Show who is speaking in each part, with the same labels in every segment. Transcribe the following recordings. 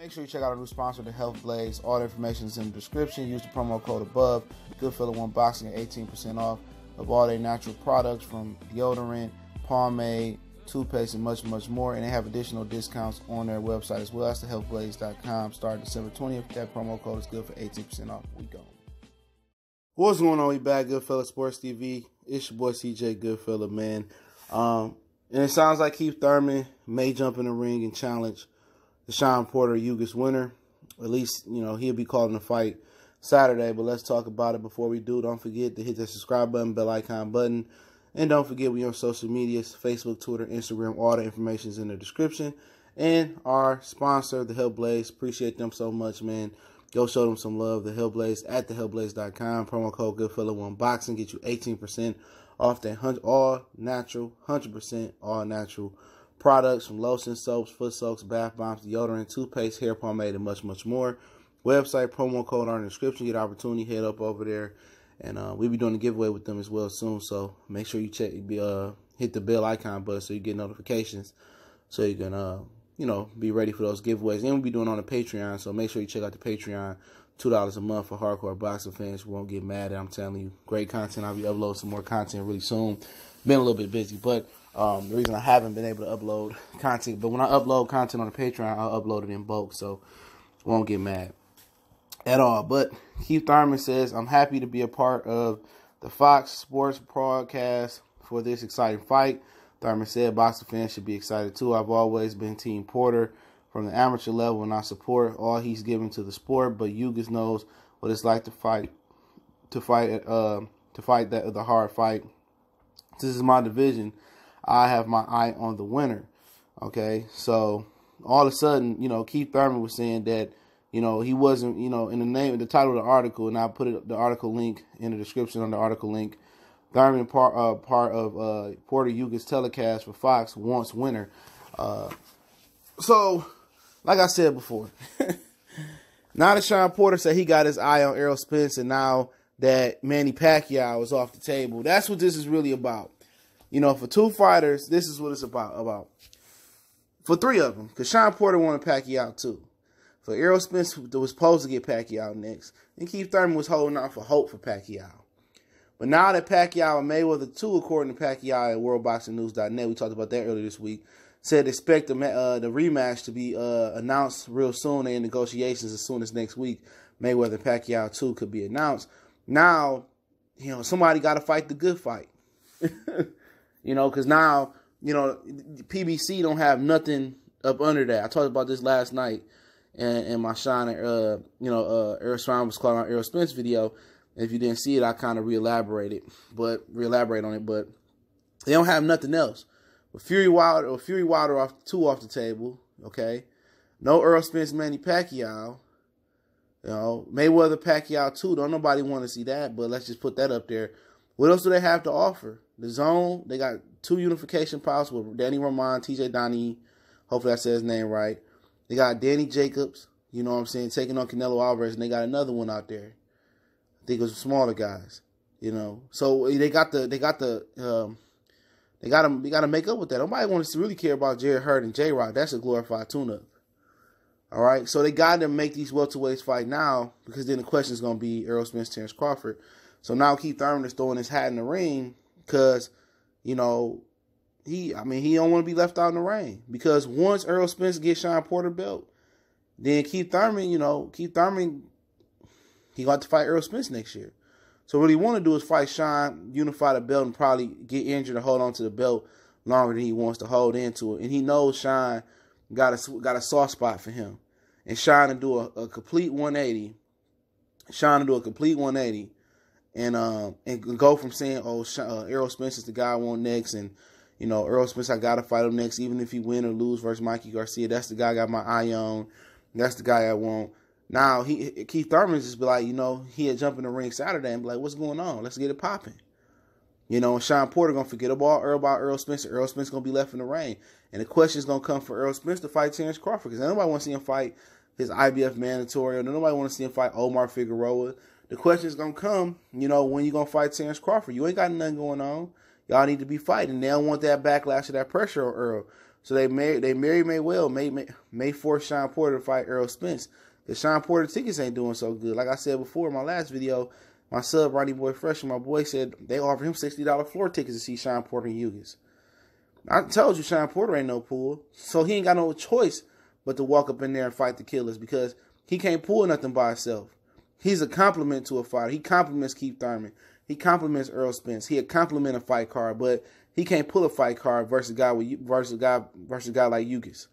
Speaker 1: Make sure you check out our new sponsor, the Health Blaze. All the information is in the description. Use the promo code above. Goodfella1 Boxing at 18% off of all their natural products from deodorant, pomade, toothpaste, and much, much more. And they have additional discounts on their website as well. That's thehealthblaze.com. Starting December 20th. That promo code is good for 18% off. We go. What's going on? We back, Goodfella Sports TV. It's your boy CJ Goodfella, man. And it sounds like Heath Thurman may jump in the ring and challenge the Shawn Porter Ugas winner. At least, he'll be calling the fight Saturday. But let's talk about it before we do. Don't forget to hit that subscribe button, bell icon button. And don't forget, we're on social medias, Facebook, Twitter, Instagram. All the information is in the description. And our sponsor, the Health Blaze. Appreciate them so much, man. Go show them some love. The Health Blaze at thehealthblaze.com. Promo code Goodfella1 Boxing. Get you 18% off that all natural, 100% all natural products from lotion, soaps, foot soaks, bath bombs, deodorant, toothpaste, hair pomade, and much, much more. Website, promo code are in the description. Get opportunity, head up over there. And we'll be doing a giveaway with them as well soon. So make sure you check, hit the bell icon button so you get notifications. So you can, be ready for those giveaways. And we'll be doing on the Patreon. So make sure you check out the Patreon. $2 a month for hardcore boxing fans who won't get mad at. I'm telling you, great content. I'll be uploading some more content really soon. Been a little bit busy, but the reason I haven't been able to upload content, but when I upload content on the Patreon, I'll upload it in bulk, so won't get mad at all. But Heath Thurman says, I'm happy to be a part of the Fox Sports broadcast for this exciting fight. Thurman said boxing fans should be excited too. I've always been Team Porter from the amateur level, and I support all he's given to the sport. But Ugas knows what it's like to fight the hard fight. This is my division. I have my eye on the winner. Okay, so all of a sudden, Keith Thurman was saying that, he wasn't, in the title of the article, and I put the article link in the description on the article link. Thurman, part of Porter Ugas telecast for Fox, wants winner. So, like I said before, now that Shawn Porter said he got his eye on Errol Spence, and now that Manny Pacquiao is off the table, that's what this is really about. For two fighters, this is what it's about. For three of them, because Shawn Porter wanted Pacquiao too. For Errol Spence was supposed to get Pacquiao next, and Keith Thurman was holding out for hope for Pacquiao. But now that Pacquiao and Mayweather 2, according to Pacquiao at WorldBoxingNews.net, we talked about that earlier this week, said expect the rematch to be announced real soon. They're in negotiations as soon as next week. Mayweather and Pacquiao 2 could be announced. Now, somebody got to fight the good fight. Because now, PBC don't have nothing up under that. I talked about this last night in my Shawn, Errol Shawn was calling out Errol Spence video. If you didn't see it, I kind of re-elaborate on it, but they don't have nothing else. With Fury Wilder off the table, okay? No Errol Spence, Manny Pacquiao. Mayweather, Pacquiao 2. Don't nobody want to see that, but let's just put that up there. What else do they have to offer? The Zone, they got 2 unification bouts with Danny Roman, TJ Donnie. Hopefully I said his name right. They got Danny Jacobs, taking on Canelo Alvarez, and they got another one out there. I think it was smaller guys, So they got to make up with that. Nobody wants to really care about Jarrett Hurd and J-Rock. That's a glorified tune-up. All right, so they got to make these welterweights fight now, because then the question is going to be Errol Spence, Terrence Crawford. So now Keith Thurman is throwing his hat in the ring because, he don't want to be left out in the rain. Because once Errol Spence gets Shawn Porter belt, then Keith Thurman, he got to fight Errol Spence next year. So what he want to do is fight Shawn, unify the belt, and probably get injured and hold on to the belt longer than he wants to hold into it. And he knows Shawn got a soft spot for him. And Shawn to do a complete 180. And go from saying, Errol Spence is the guy I want next, and Errol Spence, I gotta fight him next, even if he win or lose versus Mikey Garcia. That's the guy I got my eye on. That's the guy I want. Now Keith Thurman just be like, he'd jump in the ring Saturday and be like, what's going on? Let's get it popping. And Shawn Porter gonna forget about Errol Spence. Errol Spence gonna be left in the ring, and the question is gonna come for Errol Spence to fight Terrence Crawford, because nobody want to see him fight his IBF mandatory, or nobody want to see him fight Omar Figueroa. The question is gonna come, when you gonna fight Terrence Crawford? You ain't got nothing going on. Y'all need to be fighting. They don't want that backlash or that pressure on Earl. So they may force Shawn Porter to fight Errol Spence. Because Shawn Porter tickets ain't doing so good. Like I said before in my last video, my sub, Ronnie Boy Fresh, my boy said they offered him $60 floor tickets to see Shawn Porter and Ugas. I told you Shawn Porter ain't no pull. So he ain't got no choice but to walk up in there and fight the killers because he can't pull nothing by himself. He's a compliment to a fighter. He compliments Keith Thurman. He compliments Errol Spence. He a compliment a fight card, but he can't pull a fight card versus a guy like Ugas.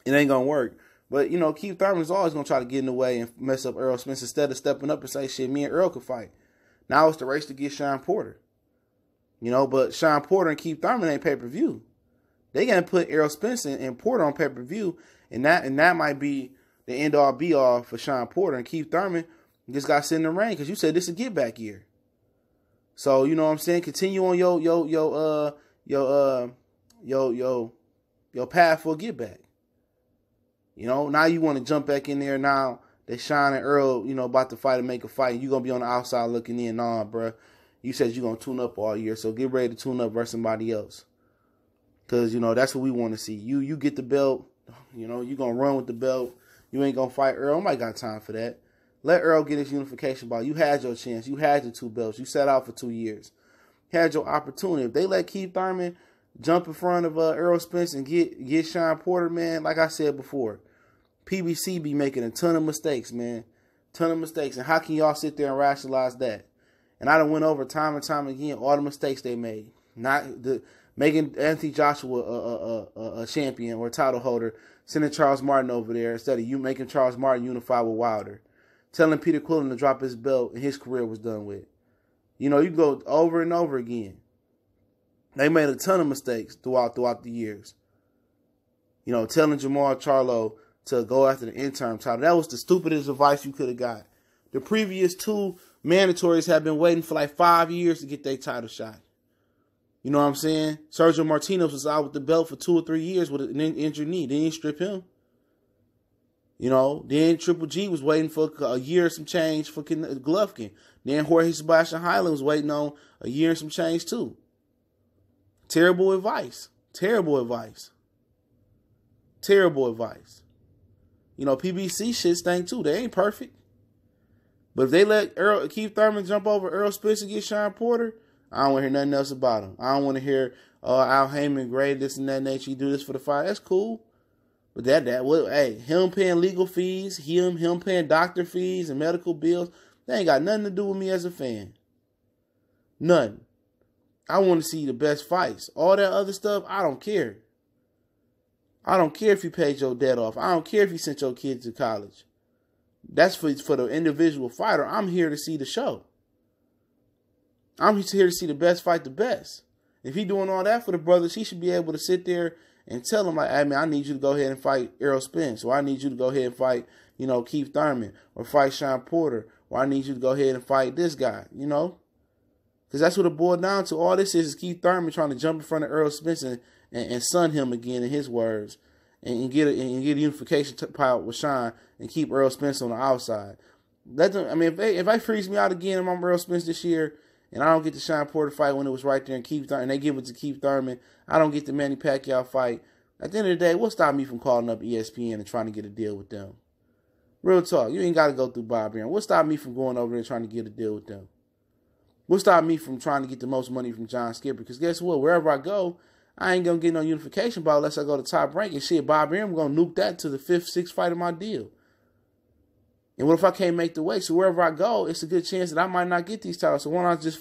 Speaker 1: It ain't gonna work. But Keith Thurman is always gonna try to get in the way and mess up Errol Spence instead of stepping up and say, "Shit, me and Errol could fight." Now it's the race to get Shawn Porter. But Shawn Porter and Keith Thurman ain't pay-per-view. They gonna put Errol Spence and Porter on pay-per-view, and that might be the end-all be-all for Shawn Porter. And Keith Thurman just got to sit in the ring because you said this is a get-back year. So you know what I'm saying? Continue on your path for a get-back. Now you want to jump back in there. Now that Shawn and Errol, about to fight and make a fight, and you gonna be on the outside looking in. Nah, bruh. You said you're gonna tune up all year, so get ready to tune up versus somebody else. Cause that's what we want to see. You get the belt. You gonna run with the belt. You ain't gonna fight Errol. Nobody got time for that. Let Errol get his unification ball. You had your chance. You had your 2 belts. You sat out for 2 years. You had your opportunity. If they let Keith Thurman jump in front of Errol Spence and get Shawn Porter, man, like I said before, PBC be making a ton of mistakes, man. Ton of mistakes. And how can y'all sit there and rationalize that? And I done went over time and time again all the mistakes they made. Making Anthony Joshua a champion or a title holder, sending Charles Martin over there instead of you making Charles Martin unify with Wilder. Telling Peter Quillen to drop his belt and his career was done with. You go over and over again. They made a ton of mistakes throughout the years. Telling Jamal Charlo to go after the interim title. That was the stupidest advice you could have got. The previous 2 mandatories have been waiting for like 5 years to get their title shot. You know what I'm saying? Sergio Martinez was out with the belt for 2 or 3 years with an injured knee. They didn't strip him. Then Triple G was waiting for a year and some change for Golovkin. Then Jorge Sebastian Highland was waiting on a year and some change too. Terrible advice. Terrible advice. Terrible advice. PBC shit stank too. They ain't perfect. But if they let Keith Thurman jump over Errol Spence and get Shawn Porter, I don't want to hear nothing else about him. I don't want to hear Al Heyman grade this and that nature. You do this for the fight. That's cool. But him paying legal fees, him paying doctor fees and medical bills, that ain't got nothing to do with me as a fan. Nothing. I want to see the best fights. All that other stuff, I don't care. I don't care if you paid your debt off. I don't care if you sent your kids to college. That's for the individual fighter. I'm here to see the show. I'm here to see the best fight the best. If he doing all that for the brothers, he should be able to sit there and tell them, like, hey, man, I need you to go ahead and fight Errol Spence, or I need you to go ahead and fight, Keith Thurman, or fight Shawn Porter, or I need you to go ahead and fight this guy, Because that's what it boiled down to. All this is Keith Thurman trying to jump in front of Errol Spence and sun him again, in his words, and get a unification power with Shawn and keep Errol Spence on the outside. If they freeze me out again and I'm Errol Spence this year, and I don't get the Shawn Porter fight when it was right there in Keith Thurman, and they give it to Keith Thurman, I don't get the Manny Pacquiao fight. At the end of the day, what stopped me from calling up ESPN and trying to get a deal with them? Real talk, you ain't got to go through Bob Arum. What stopped me from going over there and trying to get a deal with them? What stopped me from trying to get the most money from John Skipper? Because guess what? Wherever I go, I ain't going to get no unification ball unless I go to Top Rank. And shit, Bob Arum going to nuke that to the 5th, 6th fight of my deal. And what if I can't make the weight? So wherever I go, it's a good chance that I might not get these titles. So why not just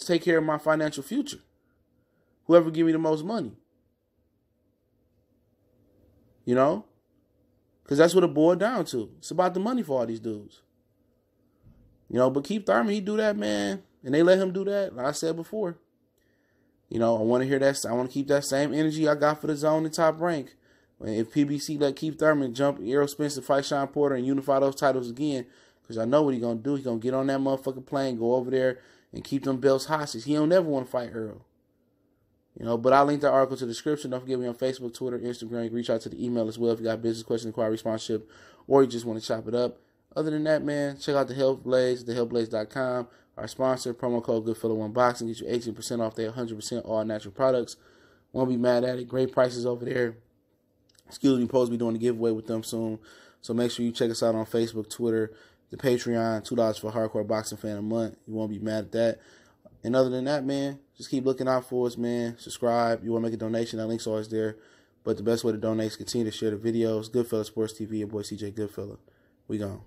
Speaker 1: take care of my financial future? Whoever give me the most money. Because that's what it boiled down to. It's about the money for all these dudes. But Keith Thurman, he do that, man. And they let him do that, like I said before. I want to hear that. I want to keep that same energy I got for the zone and Top Rank. If PBC let Keith Thurman jump Errol Spence to fight Shawn Porter and unify those titles again, because I know what he's going to do. He's going to get on that motherfucking plane, go over there, and keep them belts hostage. He don't ever want to fight Errol. But I'll link that article to the description. Don't forget me on Facebook, Twitter, Instagram. You can reach out to the email as well if you got business question, inquiry, sponsorship, or you just want to chop it up. Other than that, man, check out the Health Blaze, thehealthblaze.com. Our sponsor, promo code Goodfella1 Boxing, gets you 18% off their 100% all natural products. Won't be mad at it. Great prices over there. Excuse me, supposed to be doing a giveaway with them soon. So make sure you check us out on Facebook, Twitter, the Patreon, $2 for a hardcore boxing fan a month. You won't be mad at that. And other than that, man, just keep looking out for us, man. Subscribe. You want to make a donation, that link's always there. But the best way to donate is continue to share the videos. Goodfella Sports TV, your boy CJ Goodfella. We gone.